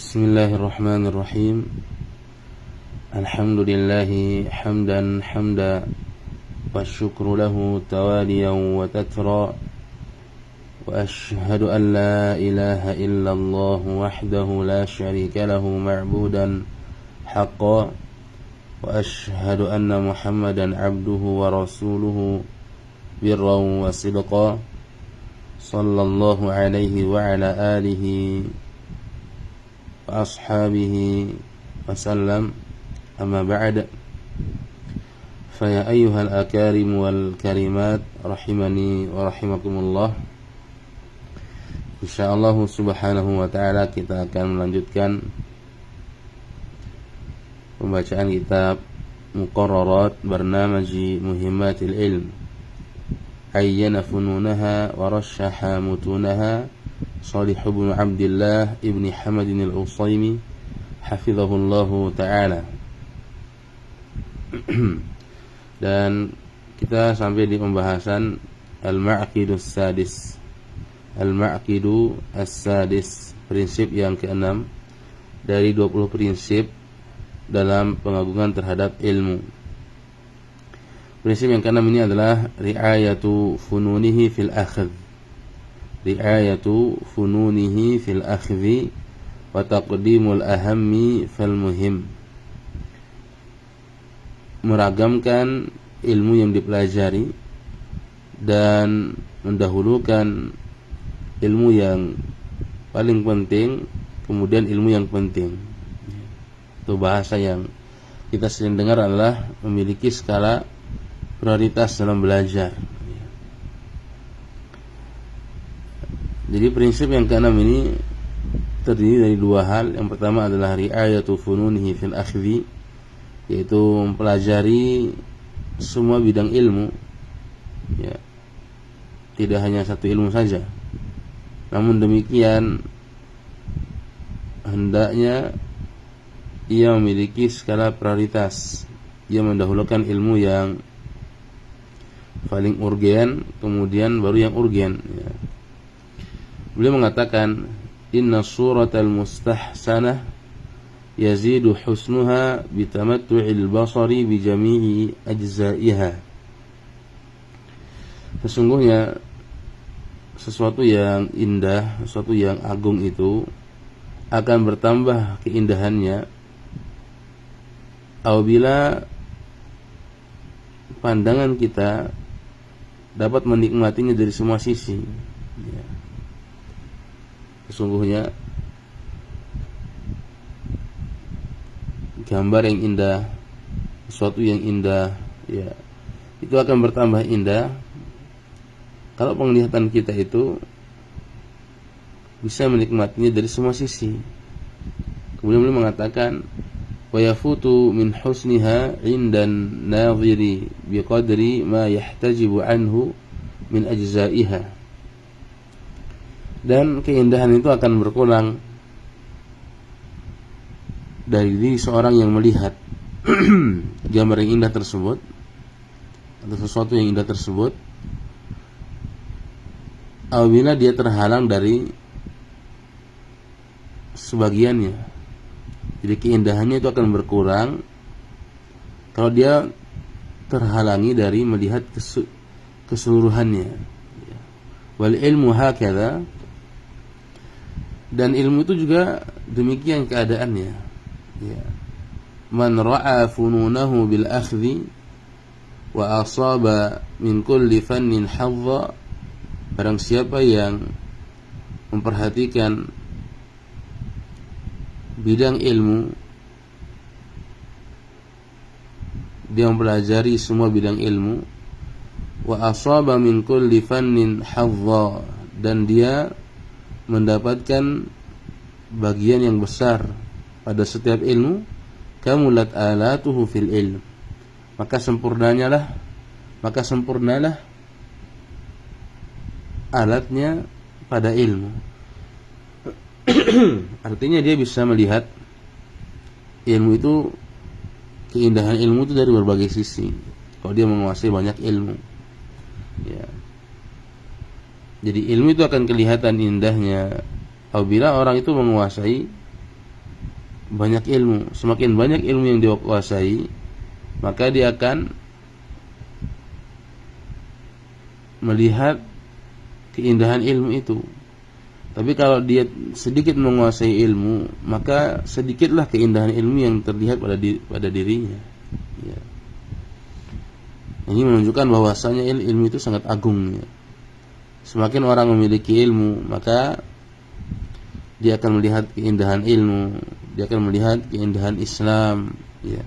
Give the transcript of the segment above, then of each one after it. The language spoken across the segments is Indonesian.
Bismillahirrahmanirrahim. Alhamdulillahi hamdan hamda wa syukru lahu tawaliyan wa tatra wa ashhadu an la ilaha illallah wahdahu la syarika lahu ma'budan haqqa wa ashhadu anna Muhammadan abduhu wa rasuluhu birran wa sidqa sallallahu alaihi wa ala alihi wa ashabihi wasallam. Amma ba'd. Fa ya ayyuhal akarim wal karimat rahimani wa rahimakumullah. Insyaallah subhanahu wa ta'ala kita akan melanjutkan pembacaan kitab Muqarrarat Barnamaji Muhimmatil Ilm, ayyana fununaha wa rasyaha mutunaha Shalih ibn Abdillah ibn Hamadin al-Utsaymi hafizahullahu ta'ala. Dan kita sampai di pembahasan Al-Ma'qidus Sadis. Al-Ma'qidu As-Sadis, prinsip yang keenam dari 20 prinsip dalam pengagungan terhadap ilmu. Prinsip yang keenam ini adalah ri'ayatu fununihi fil akhdh. Ri'ayatu fununihi fil akhdhi wa taqdimul ahammi fal muhim. Meragamkan ilmu yang dipelajari dan mendahulukan ilmu yang paling penting, kemudian ilmu yang penting. Itu bahasa yang kita sering dengar adalah memiliki skala prioritas dalam belajar. Jadi prinsip yang keenam ini terdiri dari dua hal. Yang pertama adalah ri'ayatu fununihi fil akhdhi, yaitu mempelajari semua bidang ilmu, ya, tidak hanya satu ilmu saja. Namun demikian hendaknya ia memiliki skala prioritas. Ia mendahulukan ilmu yang paling urgen, kemudian baru yang urgen, ya. Beliau mengatakan, inna suratal mustahsanah yazidu husnuha bitamattu'il basari bijami'i ajza'iha. Sesungguhnya sesuatu yang indah, sesuatu yang agung itu akan bertambah keindahannya apabila pandangan kita dapat menikmatinya dari semua sisi, ya. Sesungguhnya gambar yang indah, sesuatu yang indah, ya, itu akan bertambah indah kalau penglihatan kita itu bisa menikmatinya dari semua sisi. Kemudian beliau mengatakan, wa yafutu min husniha 'indan nadhiri biqadri ma yahtajibu anhu min ajza'iha. Dan keindahan itu akan berkurang dari diri seorang yang melihat gambar yang indah tersebut atau sesuatu yang indah tersebut apabila dia terhalang dari sebagiannya. Jadi keindahannya itu akan berkurang kalau dia terhalangi dari melihat keseluruhannya. Wal ilmu hakadha, dan ilmu itu juga demikian keadaannya, ya. Man ra'a fununahu bil akhdhi wa asaba min kulli fannin hadza, barang siapa yang memperhatikan bidang ilmu, dia mempelajari semua bidang ilmu, wa asaba min kulli fannin hadza, dan dia mendapatkan bagian yang besar pada setiap ilmu, kamulat alatuhu fil ilm, maka sempurnalah alatnya pada ilmu. Artinya dia bisa melihat ilmu itu, keindahan ilmu itu dari berbagai sisi kalau dia menguasai banyak ilmu, ya. Jadi ilmu itu akan kelihatan indahnya apabila orang itu menguasai banyak ilmu. Semakin banyak ilmu yang dia kuasai, maka dia akan melihat keindahan ilmu itu. Tapi kalau dia sedikit menguasai ilmu, maka sedikitlah keindahan ilmu yang terlihat pada dirinya. Ya. Ini menunjukkan bahwasanya ilmu itu sangat agung. Ya. Semakin orang memiliki ilmu, maka dia akan melihat keindahan ilmu, dia akan melihat keindahan Islam. Ya.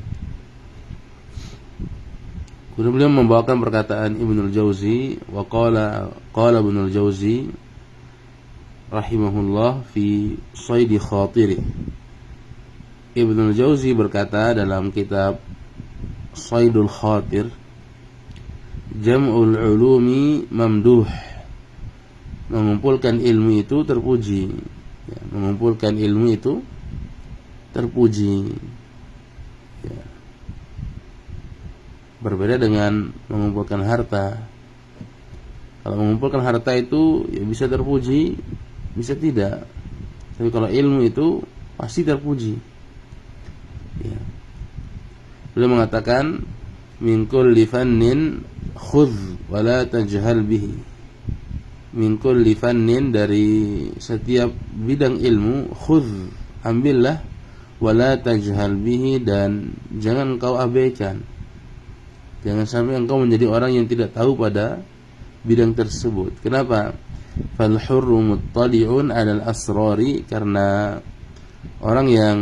Kemudian beliau membawakan perkataan Ibnul Jauzi, wa qala Ibnul Jauzi rahimahullah fi Saidi Khatiri. Ibnul Jauzi berkata dalam kitab Saidul Khatir, jam'ul ulumi mamduh, mengumpulkan ilmu itu terpuji. Ya, mengumpulkan ilmu itu terpuji. Ya. Berbeda dengan mengumpulkan harta. Kalau mengumpulkan harta itu ya bisa terpuji, bisa tidak. Tapi kalau ilmu itu pasti terpuji. Ya. Beliau mengatakan min kulli fannin khudh wa la tajhal bihi. Min kulli fannin, dari setiap bidang ilmu, khudh, ambillah, wa la tajhal bihi, dan jangan kau abaikan. Jangan sampai engkau menjadi orang yang tidak tahu pada bidang tersebut. Kenapa? Fal hurru muttali'un 'alal asrari, karena orang yang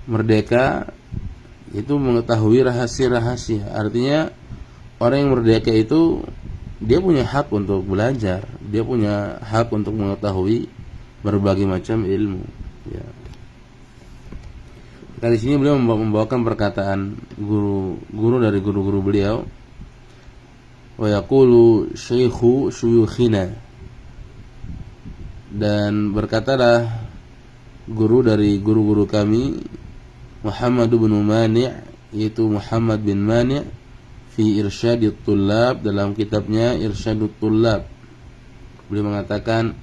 merdeka itu mengetahui rahasia-rahasia. Artinya orang yang merdeka itu dia punya hak untuk belajar, dia punya hak untuk mengetahui berbagai macam ilmu. Ya. Di sini beliau membawakan perkataan guru dari guru-guru beliau, wa yaqulu syaikhu syuyukhina, dan berkatalah guru dari guru-guru kami, Muhammad bin Mani', yaitu Muhammad bin Mani' fi Irsyadut Tullab, dalam kitabnya Irsyadut Tullab, beliau mengatakan,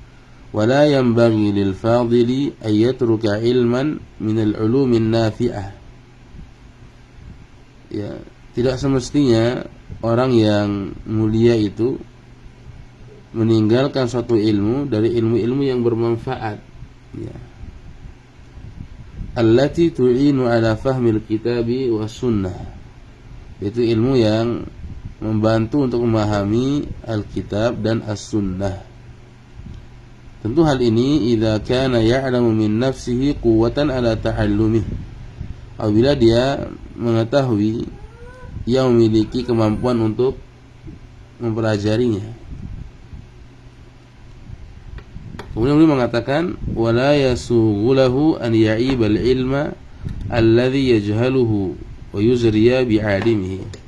wala yanbaghi lil fadili ay yatruka ilman min al ulumin nafi'ah. Ya, tidak semestinya orang yang mulia itu meninggalkan suatu ilmu dari ilmu-ilmu yang bermanfaat. Ya. Allati tu'inu ala fahmil kitabi was sunnah, yaitu ilmu yang membantu untuk memahami Alkitab dan As-Sunnah. Tentu hal ini idza kana ya'lamu min nafsihi quwwatan ala ta'allumih, apabila dia mengetahui, ia memiliki kemampuan untuk mempelajarinya. Kemudian beliau mengatakan, wala yasughulahu an ya'ibal ilma alladhi yajhaluhu wa yuzriya bi'alimihi.